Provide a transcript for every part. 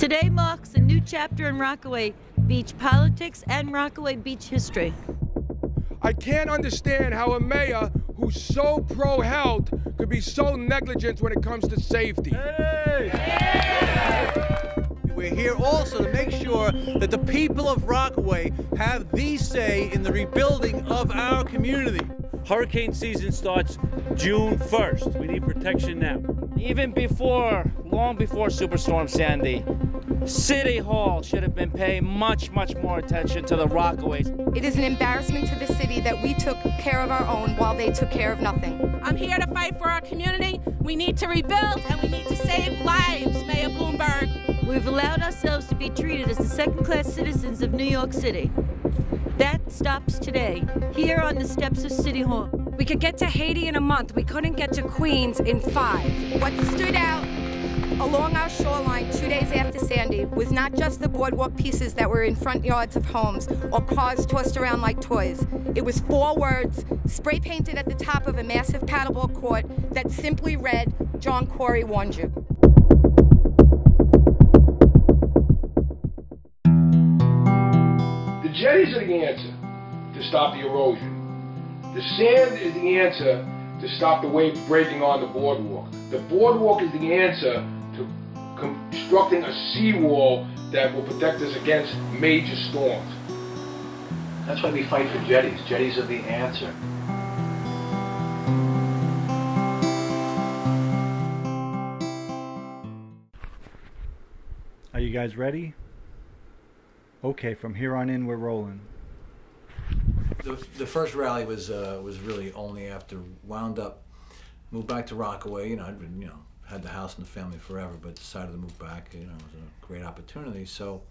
Today marks a new chapter in Rockaway beach politics and Rockaway beach history. I can't understand how a mayor who's so pro-health could be so negligent when it comes to safety. Hey! We're here also to make sure that the people of Rockaway have the say in the rebuilding of our community. Hurricane season starts June 1st. We need protection now. Even before, long before Superstorm Sandy, City Hall should have been paying much more attention to the Rockaways. It is an embarrassment to the city that we took care of our own while they took care of nothing. I'm here to fight for our community. We need to rebuild and we need to save lives, Mayor Bloomberg. We've allowed ourselves to be treated as the second-class citizens of New York City. That stops today, here on the steps of City Hall. We could get to Haiti in a month. We couldn't get to Queens in 5. What stood out along our shoreline 2 days after Sandy was not just the boardwalk pieces that were in front yards of homes or cars tossed around like toys. It was 4 words spray painted at the top of a massive paddleball court that simply read, "John CORI warned you." The jetties are the answer to stop the erosion. The sand is the answer to stop the waves breaking on the boardwalk. The boardwalk is the answer to constructing a seawall that will protect us against major storms. That's why we fight for jetties. Jetties are the answer. Are you guys ready? Okay, from here on in, we're rolling. The first rally was really only after moved back to Rockaway. I'd been, had the house and the family forever, but decided to move back. It was a great opportunity. So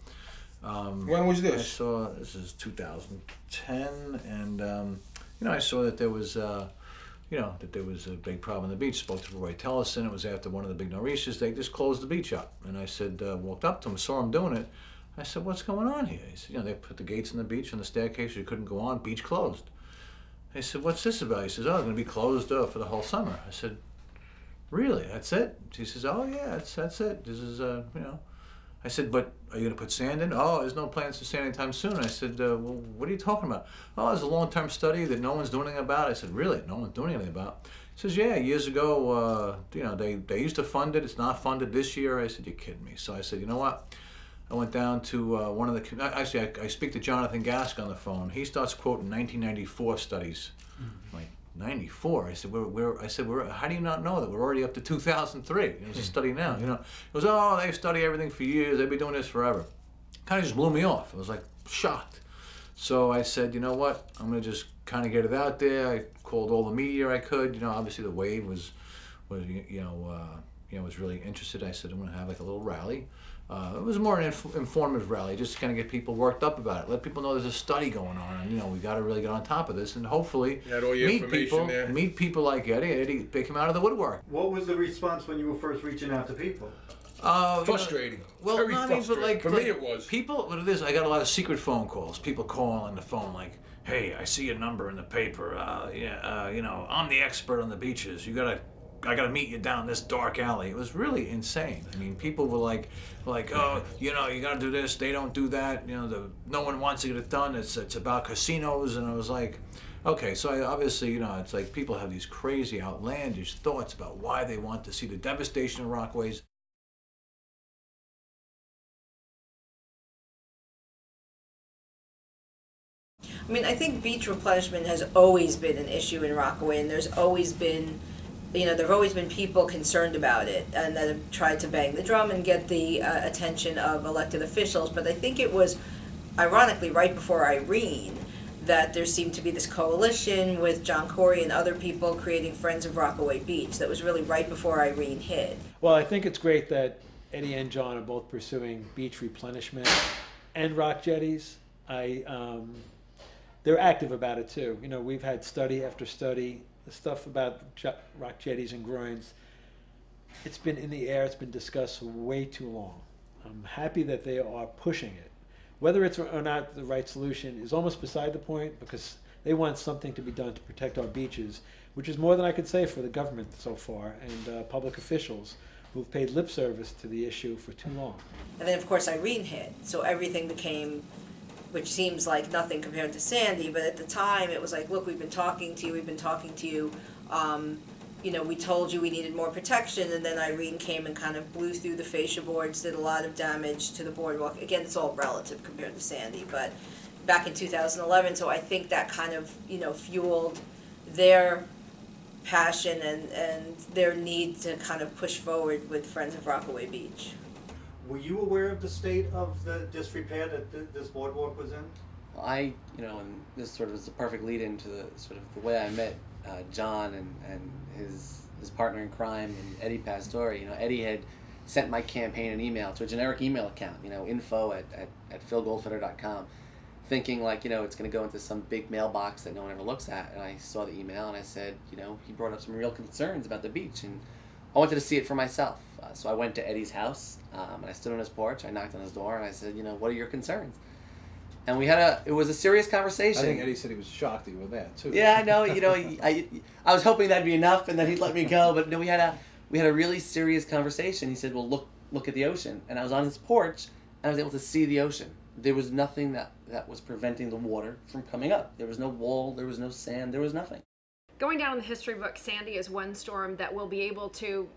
when was this? I saw this is 2010, and I saw that there was that there was a big problem on the beach. Spoke to Roy Tellison. It was after one of the big Nor'easters. They just closed the beach up, and I said, walked up to him, saw him doing it. I said, "What's going on here?" He said, "They put the gates on the beach and the staircase. You couldn't go on. Beach closed." I said, "What's this about?" He says, "Oh, it's going to be closed for the whole summer." I said, "Really? That's it?" He says, "Oh yeah, that's it. This is I said, "But are you going to put sand in?" "Oh, there's no plans for sand anytime soon." I said, "Well, what are you talking about?" "Oh, there's a long-term study that no one's doing anything about." I said, "Really? No one's doing anything about?" He says, "Yeah, years ago, they used to fund it. It's not funded this year." I said, "You're kidding me." So I said, "You know what?" I went down to one of the, actually I speak to Jonathan Gask on the phone. He starts quoting 1994 studies. I'm like, 94? I said, how do you not know that? We're already up to 2003. It's a study now, He goes, "Oh, they study everything for years. They've been doing this forever." Kind of just blew me off. I was like shocked. So I said, "You know what? I'm going to just kind of get it out there." I called all the media I could. Obviously the Wave was really interested. I said, "I'm going to have like a little rally." It was more an informative rally, just to kind of get people worked up about it. Let people know there's a study going on, and we got to really get on top of this, and hopefully meet people like Eddie. Eddie, pick him out of the woodwork. What was the response when you were first reaching out to people? Frustrating. Very frustrating. For me, it was. People, what it is, I got a lot of secret phone calls. People calling on the phone like, "Hey, I see your number in the paper. I'm the expert on the beaches. I gotta meet you down this dark alley." It was really insane. I mean, people were like, "Oh, you gotta do this. They don't do that. No one wants to get it done. It's about casinos." And I was like, okay. So obviously, it's like people have these crazy, outlandish thoughts about why they want to see the devastation of Rockaways. I mean, I think beach replenishment has always been an issue in Rockaway, and there's always been, there have always been people concerned about it and that have tried to bang the drum and get the attention of elected officials. But I think it was, ironically, right before Irene that there seemed to be this coalition with John CORI and other people creating Friends of Rockaway Beach. That was really right before Irene hit. Well, I think it's great that Eddie and John are both pursuing beach replenishment and rock jetties. They're active about it too. We've had study after study. The stuff about rock jetties and groins, it's been in the air, it's been discussed way too long. I'm happy that they are pushing it. Whether it's or not the right solution is almost beside the point, because they want something to be done to protect our beaches, which is more than I could say for the government so far, and public officials who've paid lip service to the issue for too long. And then, of course, Irene hit, so everything became, which seems like nothing compared to Sandy, but at the time it was like, look, we've been talking to you, you know, we told you we needed more protection, and then Irene came and kind of blew through the fascia boards, did a lot of damage to the boardwalk. Again, it's all relative compared to Sandy, but back in 2011, so I think that kind of, you know, fueled their passion and their need to kind of push forward with Friends of Rockaway Beach. Were you aware of the state of the disrepair that this boardwalk was in? I, you know, and this sort of is the perfect lead into the sort of the way I met John and his partner in crime and Eddie Pastore. You know, Eddie had sent my campaign an email to a generic email account, you know, info@philgoldfeder.com, thinking like, you know, it's going to go into some big mailbox that no one ever looks at. And I saw the email and I said, you know, he brought up some real concerns about the beach, and I wanted to see it for myself. So I went to Eddie's house and I stood on his porch. I knocked on his door and I said, you know, what are your concerns? And we had it was a serious conversation. I think Eddie said he was shocked that you were there too. Yeah, I know. You know, I was hoping that'd be enough and then he'd let me go. But no, we had a really serious conversation. He said, well, look at the ocean. And I was on his porch and I was able to see the ocean. There was nothing that was preventing the water from coming up. There was no wall, there was no sand, there was nothing. Going down in the history book, Sandy is one storm that we'll be able to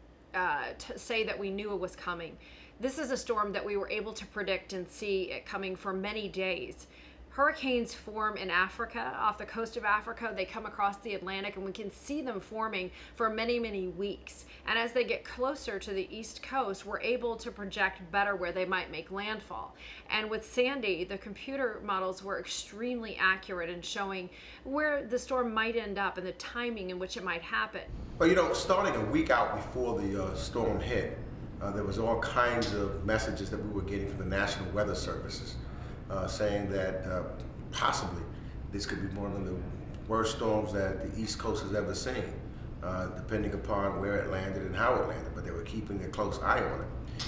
say that we knew it was coming. This is a storm that we were able to predict and see it coming for many days. Hurricanes form in Africa, off the coast of Africa. They come across the Atlantic, and we can see them forming for many, many weeks. And as they get closer to the East Coast, we're able to project better where they might make landfall. And with Sandy, the computer models were extremely accurate in showing where the storm might end up and the timing in which it might happen. Well, you know, starting a week out before the storm hit, there was all kinds of messages that we were getting from the National Weather Services saying that possibly this could be one of the worst storms that the East Coast has ever seen, depending upon where it landed and how it landed, but they were keeping a close eye on it.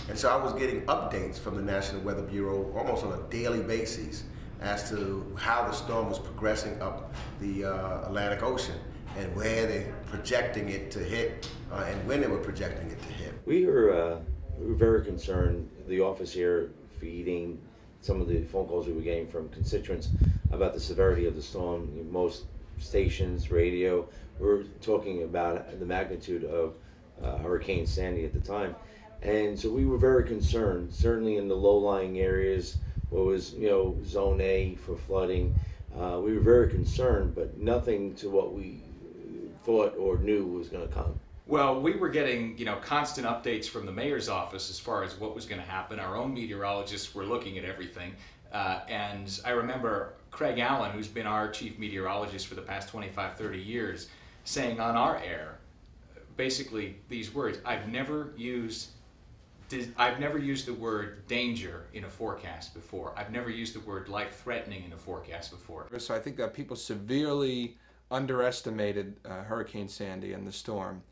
And so I was getting updates from the National Weather Bureau almost on a daily basis as to how the storm was progressing up the Atlantic Ocean and where they're projecting it to hit and when they were projecting it to hit. We were very concerned, the office here, feeding some of the phone calls we were getting from constituents about the severity of the storm. Most stations, radio, were talking about the magnitude of Hurricane Sandy at the time. And so we were very concerned, certainly in the low-lying areas, what was, you know, Zone A for flooding. We were very concerned, but nothing to what we thought or knew was going to come. Well, we were getting, you know, constant updates from the mayor's office as far as what was going to happen. Our own meteorologists were looking at everything. And I remember Craig Allen, who's been our chief meteorologist for the past 25, 30 years, saying on our air, basically these words, I've never used the word danger in a forecast before. I've never used the word life-threatening in a forecast before. So I think that people severely underestimated Hurricane Sandy and the storm.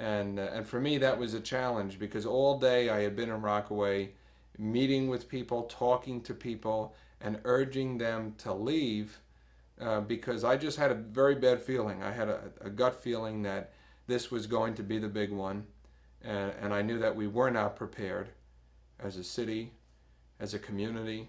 And for me, that was a challenge because all day I had been in Rockaway, meeting with people, talking to people, and urging them to leave because I just had a very bad feeling. I had a gut feeling that this was going to be the big one. And I knew that we were not prepared as a city, as a community,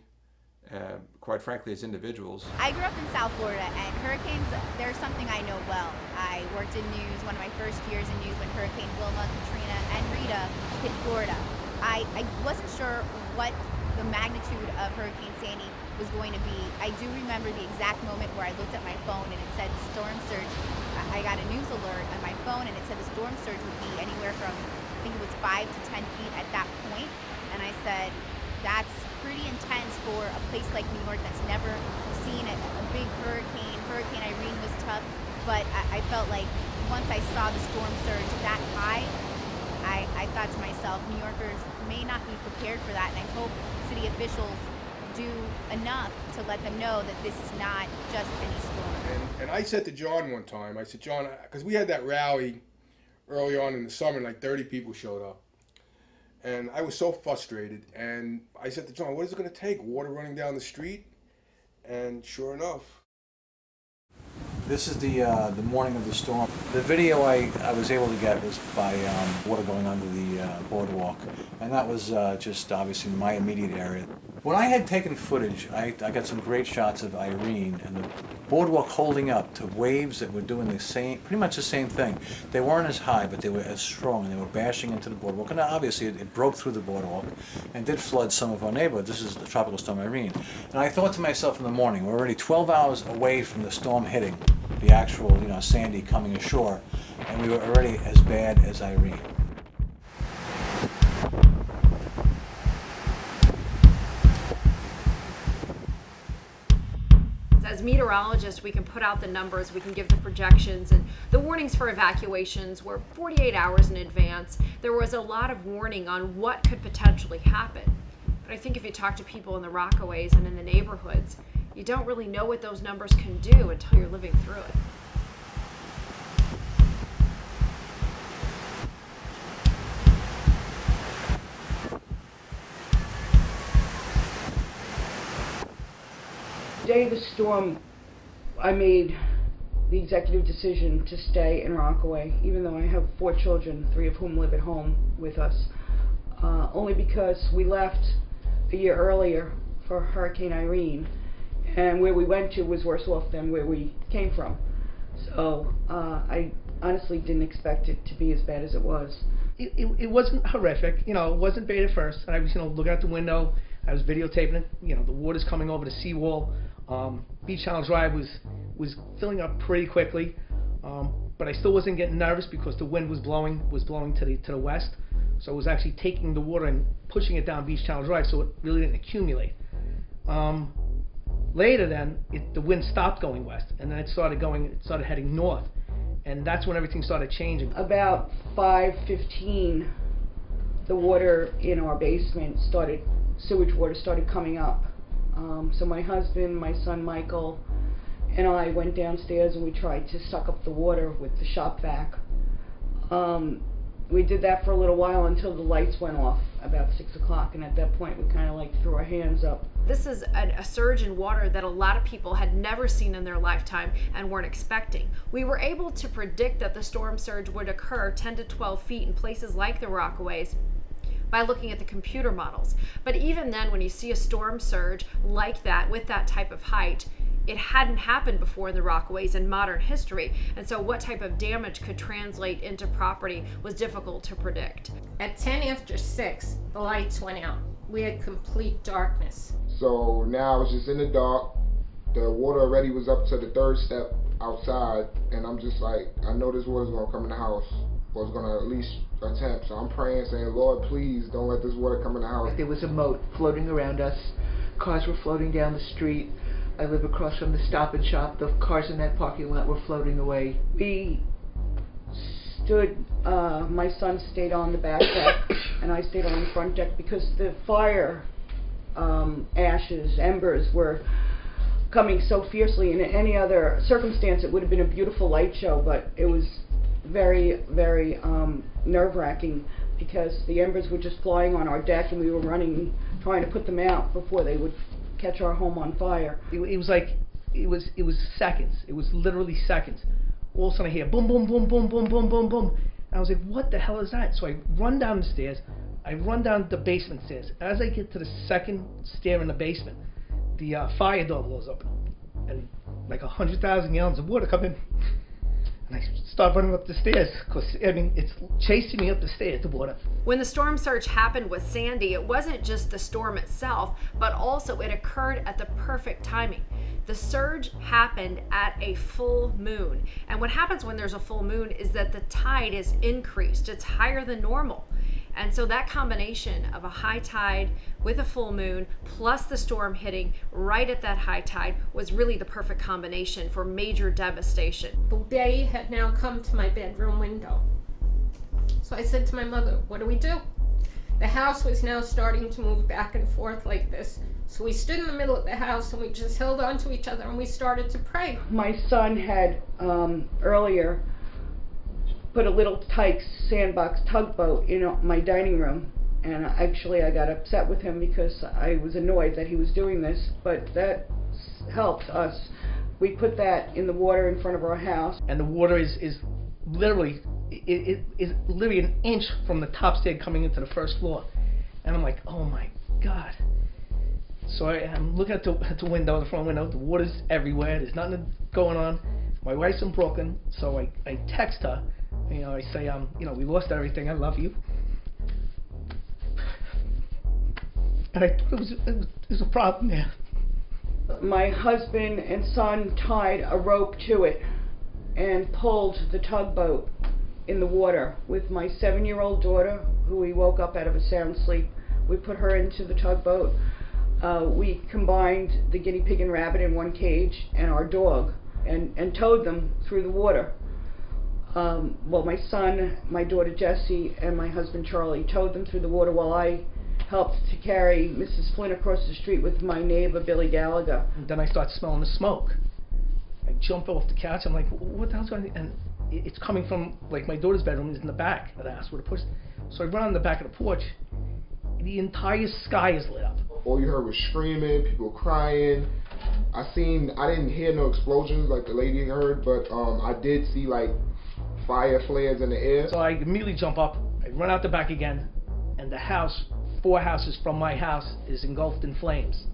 quite frankly, as individuals. I grew up in South Florida, and hurricanes, they're something I know well. I worked in news, one of my first years in news when Hurricane Wilma, Katrina, and Rita hit Florida. I wasn't sure what the magnitude of Hurricane Sandy was going to be. I do remember the exact moment where I looked at my phone and it said storm surge. I got a news alert on my phone and it said the storm surge would be anywhere from, I think it was 5 to 10 feet at that point. And I said, that's pretty intense for a place like New York that's never seen a big hurricane. Hurricane Irene was tough, but I felt like once I saw the storm surge that high, I thought to myself, New Yorkers may not be prepared for that, and I hope city officials do enough to let them know that this is not just any storm. And I said to John one time, I said, John, because we had that rally early on in the summer, like 30 people showed up. And I was so frustrated, and I said to John, what is it going to take? Water running down the street? And sure enough, This is the morning of the storm. The video I was able to get was by water going under the boardwalk, and that was just obviously my immediate area. When I had taken footage, I got some great shots of Irene and the boardwalk holding up to waves that were doing the same, pretty much the same thing. They weren't as high, but they were as strong, and they were bashing into the boardwalk. And obviously, it broke through the boardwalk and did flood some of our neighborhood. This is the tropical storm Irene. And I thought to myself in the morning, we're already 12 hours away from the storm hitting, the actual, Sandy coming ashore, and we were already as bad as Irene. As meteorologists, we can put out the numbers, we can give the projections, and the warnings for evacuations were 48 hours in advance. There was a lot of warning on what could potentially happen. But I think if you talk to people in the Rockaways and in the neighborhoods, you don't really know what those numbers can do until you're living through it. The day of the storm, I made the executive decision to stay in Rockaway, even though I have 4 children, 3 of whom live at home with us, only because we left a year earlier for Hurricane Irene, and where we went to was worse off than where we came from. So I honestly didn't expect it to be as bad as it was. It wasn't horrific, it wasn't bad at first. And I was, looking out the window, I was videotaping it, the water's coming over the seawall. Beach Channel Drive was filling up pretty quickly, but I still wasn't getting nervous because the wind was blowing to the west. So it was actually taking the water and pushing it down Beach Channel Drive, so it really didn't accumulate. Later then, the wind stopped going west, and then it started heading north, and that's when everything started changing. About 5:15, the water in our basement sewage water started coming up. So my husband, my son Michael, and I went downstairs and we tried to suck up the water with the shop vac. We did that for a little while until the lights went off about 6 o'clock, and at that point we kind of threw our hands up. This is a surge in water that a lot of people had never seen in their lifetime and weren't expecting. We were able to predict that the storm surge would occur 10 to 12 feet in places like the Rockaways by looking at the computer models. But even then, when you see a storm surge like that with that type of height, it hadn't happened before in the Rockaways in modern history, and so what type of damage could translate into property was difficult to predict. At 10 after 6, the lights went out. We had complete darkness. So now it's just in the dark. The water already was up to the 3rd step outside, and I'm just like, I know this water's gonna come in the house, or it's gonna at least attempt. So I'm praying, saying, Lord, please don't let this water come in the house. There was a moat floating around us. Cars were floating down the street. I live across from the Stop and Shop. The cars in that parking lot were floating away. We stood, my son stayed on the back deck and I stayed on the front deck because the fire embers were coming so fiercely. In any other circumstance it would have been a beautiful light show, but it was very, very nerve-wracking because the embers were just flying on our deck and we were running, trying to put them out before they would catch our home on fire. It was seconds. It was literally seconds. All of a sudden I hear boom, boom, boom, boom, boom, boom, boom, boom. And I was like, what the hell is that? So I run down the stairs. I run down the basement stairs. As I get to the 2nd stair in the basement, the fire door blows open. And like 100,000 gallons of water come in. And I start running up the stairs because, it's chasing me up the stairs, the water. When the storm surge happened with Sandy, it wasn't just the storm itself, but also it occurred at the perfect timing. The surge happened at a full moon. And what happens when there's a full moon is that the tide is increased. It's higher than normal. And so that combination of a high tide with a full moon plus the storm hitting right at that high tide was really the perfect combination for major devastation. The bay had now come to my bedroom window. So I said to my mother, what do we do? The house was now starting to move back and forth like this. So we stood in the middle of the house and we just held on to each other and we started to pray. My son had earlier put a little Tykes sandbox tugboat in my dining room, and actually I got upset with him because I was annoyed that he was doing this, but that helped us We put that in the water in front of our house. And the water is literally, it is literally an inch from the top stair coming into the first floor. And I'm like, oh my God. So I'm looking at the window, the front window, the water's everywhere, there's nothing going on. My wife's in Brooklyn, so I text her, you know, I say, you know, we lost everything, I love you. And I thought it was a problem there. My husband and son tied a rope to it and pulled the tugboat in the water with my 7-year-old daughter, who we woke up out of a sound sleep. We put her into the tugboat. We combined the guinea pig and rabbit in one cage and our dog and towed them through the water. Well, my son, my daughter Jessie, and my husband Charlie towed them through the water while I helped to carry Mrs. Flynn across the street with my neighbor Billy Gallagher. And then I start smelling the smoke. I jump off the couch, I'm like, what the hell's going on? And it's coming from, like, my daughter's bedroom is in the back of the house where the push. So I run on the back of the porch. The entire sky is lit up. All you heard was screaming, people crying. I didn't hear no explosions like the lady heard, but I did see like fire flares in the air. So I immediately jump up, I run out the back again, and the house, 4 houses from my house, is engulfed in flames.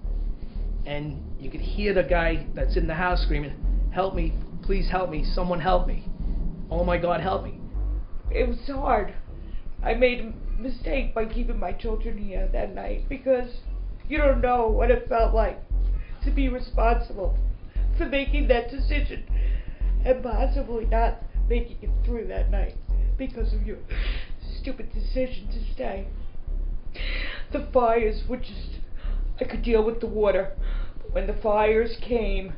And you could hear the guy that's in the house screaming, help me, please help me, someone help me. Oh my God, help me. It was hard. I made a mistake by keeping my children here that night because you don't know what it felt like to be responsible for making that decision and possibly not making it through that night because of your stupid decision to stay. The fires were just, I could deal with the water, but when the fires came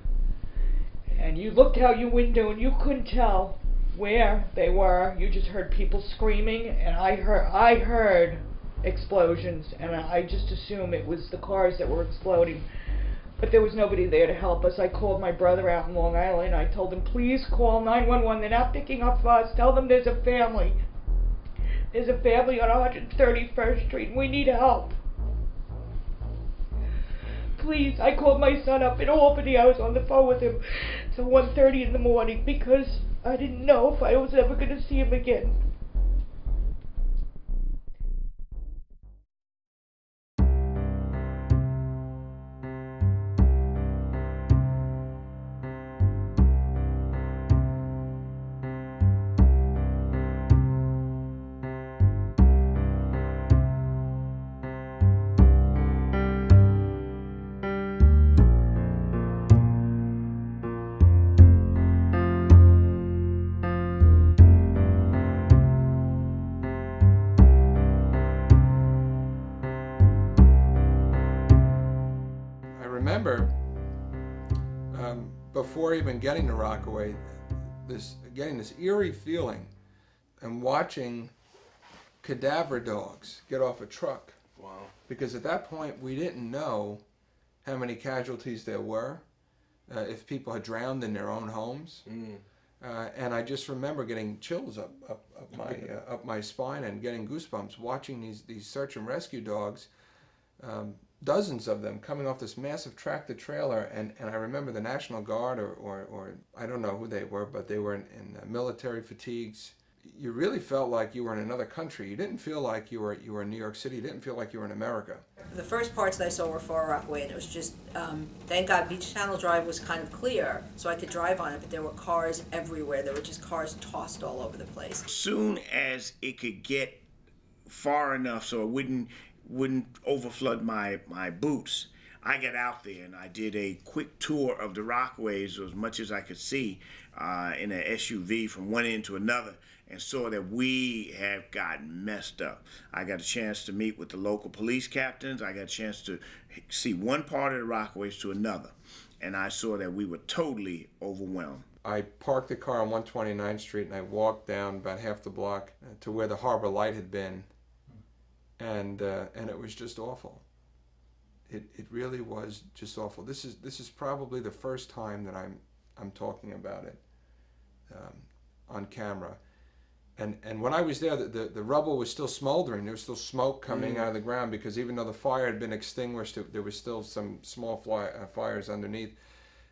and you looked out your window and you couldn't tell where they were, you just heard people screaming, and I heard explosions, and I just assumed it was the cars that were exploding. But there was nobody there to help us. I called my brother out in Long Island. I told him, please call 911. They're not picking up us. Tell them there's a family. There's a family on 131st Street, and we need help. Please, I called my son up in Albany. I was on the phone with him till 1:30 in the morning because I didn't know if I was ever going to see him again. Remember, before even getting to Rockaway, getting this eerie feeling and watching cadaver dogs get off a truck. Wow. Because at that point, we didn't know how many casualties there were, if people had drowned in their own homes. And I just remember getting chills up my spine and getting goosebumps watching these search and rescue dogs. Dozens of them coming off this massive tractor trailer, and I remember the National Guard or I don't know who they were, but they were in military fatigues. You really felt like you were in another country. You didn't feel like you were in New York City. You didn't feel like you were in America. The first parts that I saw were far Rockaway, and it was just, thank God Beach Channel Drive was kind of clear, so I could drive on it, but there were cars everywhere. There were just cars tossed all over the place. As soon as it could get far enough so it wouldn't overflood my boots, I got out there and I did a quick tour of the Rockaways as much as I could see in an SUV from one end to another, and saw that we have gotten messed up. I got a chance to meet with the local police captains. I got a chance to see one part of the Rockaways to another, and I saw that we were totally overwhelmed. I parked the car on 129th Street and I walked down about half the block to where the Harbor Light had been. And it was just awful. It really was just awful. This is probably the first time that I'm talking about it on camera. And when I was there, the rubble was still smoldering. There was still smoke coming out of the ground because even though the fire had been extinguished, there was still some small fires underneath.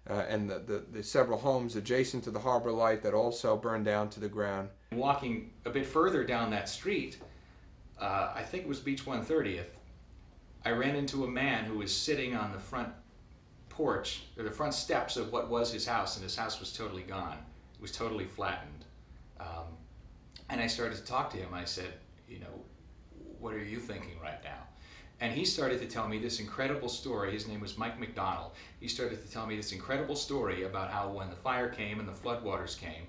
and the several homes adjacent to the Harbor Light that also burned down to the ground. Walking a bit further down that street, I think it was Beach 130th, I ran into a man who was sitting on the front porch, or the front steps of what was his house, and his house was totally gone. It was totally flattened. And I started to talk to him. I said, you know, what are you thinking right now? And he started to tell me this incredible story. His name was Mike McDonald. He started to tell me this incredible story about how when the fire came and the floodwaters came,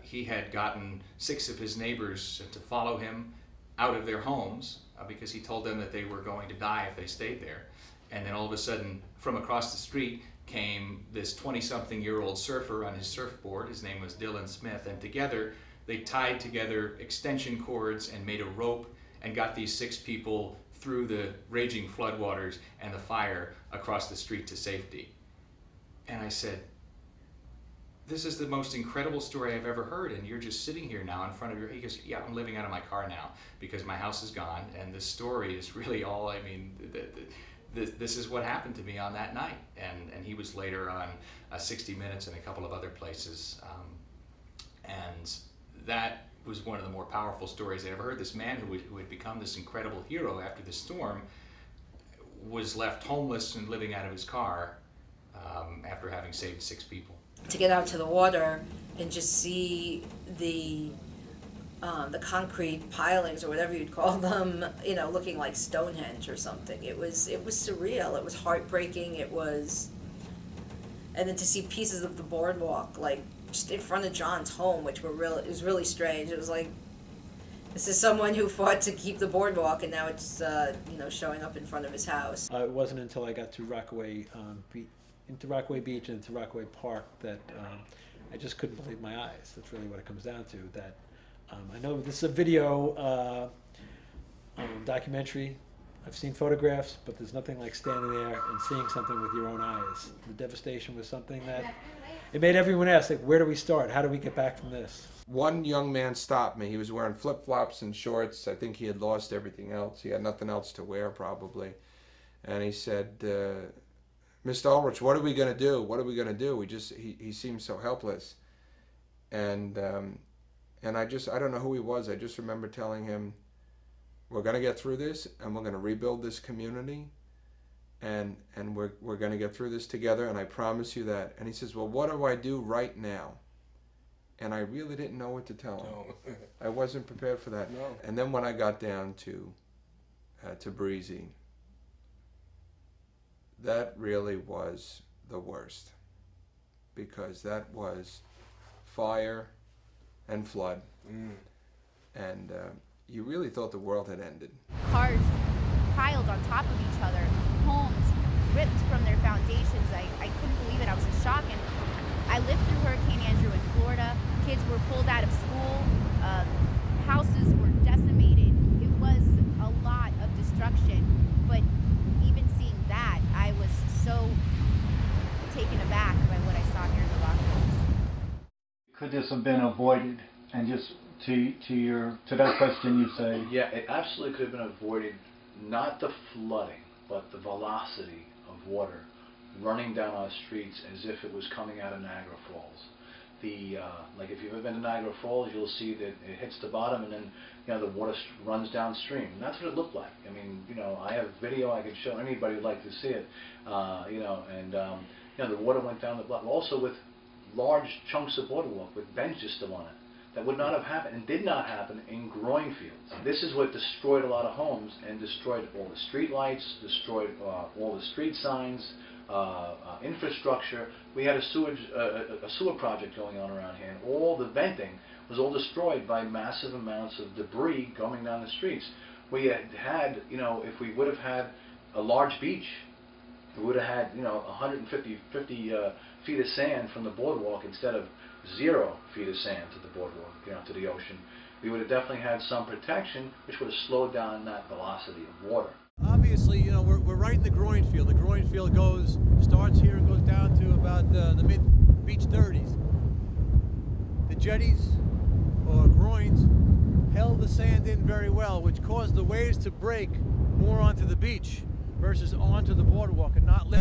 he had gotten 6 of his neighbors to follow him out of their homes because he told them that they were going to die if they stayed there. And then all of a sudden, from across the street came this 20-something-year-old surfer on his surfboard. His name was Dylan Smith, and together they tied together extension cords and made a rope and got these 6 people through the raging floodwaters and the fire across the street to safety. And I said, this is the most incredible story I've ever heard, and you're just sitting here now in front of your... He goes, yeah, I'm living out of my car now because my house is gone, and this story is really all, I mean, this is what happened to me on that night. And he was later on 60 Minutes and a couple of other places. And that was one of the more powerful stories I ever heard. This man who had become this incredible hero after the storm was left homeless and living out of his car after having saved 6 people. To get out to the water and just see the concrete pilings or whatever you'd call them, you know, looking like Stonehenge or something. It was surreal. It was heartbreaking. It was, and then to see pieces of the boardwalk like just in front of John's home, which it was really strange. It was like, this is someone who fought to keep the boardwalk, and now it's you know, showing up in front of his house. It wasn't until I got to Rockaway, into Rockaway Beach and into Rockaway Park that I just couldn't believe my eyes. That's really what it comes down to. That I know this is a video documentary. I've seen photographs, but there's nothing like standing there and seeing something with your own eyes. The devastation was something that it made everyone ask, like, where do we start? How do we get back from this? One young man stopped me. He was wearing flip-flops and shorts. I think he had lost everything else. He had nothing else to wear, probably. And he said, Mr. Ulrich, what are we going to do? What are we going to do? He seemed so helpless. And I don't know who he was. I just remember telling him, we're going to get through this, and we're going to rebuild this community, and we're going to get through this together, and I promise you that. And he says, well, what do I do right now? And I really didn't know what to tell him. No. I wasn't prepared for that. No. And then when I got down to Breezy, that really was the worst, because that was fire and flood, and you really thought the world had ended. Cars piled on top of each other, homes ripped from their foundations. I couldn't believe it. I was in shock. And I lived through Hurricane Andrew in Florida. Kids were pulled out of school. Houses were decimated. It was a lot of destruction. But even seeing that, I was so taken aback by what I saw here in the Rockaways. Could this have been avoided? And just to that question, you say, yeah, it absolutely could have been avoided. Not the flooding, but the velocity of water running down our streets as if it was coming out of Niagara Falls. Like if you've ever been to Niagara Falls, you'll see that it hits the bottom and then, you know, the water runs downstream. And that's what it looked like. I mean, you know, I have video I could show anybody who'd like to see it. You know, and you know, the water went down the block. Also with large chunks of boardwalk with benches still on it. That would not have happened and did not happen in growing fields. This is what destroyed a lot of homes and destroyed all the street lights, destroyed all the street signs, infrastructure. We had a sewer project going on around here, and all the venting was all destroyed by massive amounts of debris going down the streets. We had, you know, if we would have had a large beach, we would have had, you know, 150 feet of sand from the boardwalk instead of 0 feet of sand to the boardwalk, you know, to the ocean. We would have definitely had some protection, which would have slowed down that velocity of water. Obviously, you know, we're right in the groin field. The groin field starts here and goes down to about the mid-beach 30s. The jetties, or groins, held the sand in very well, which caused the waves to break more onto the beach versus onto the boardwalk and not lift.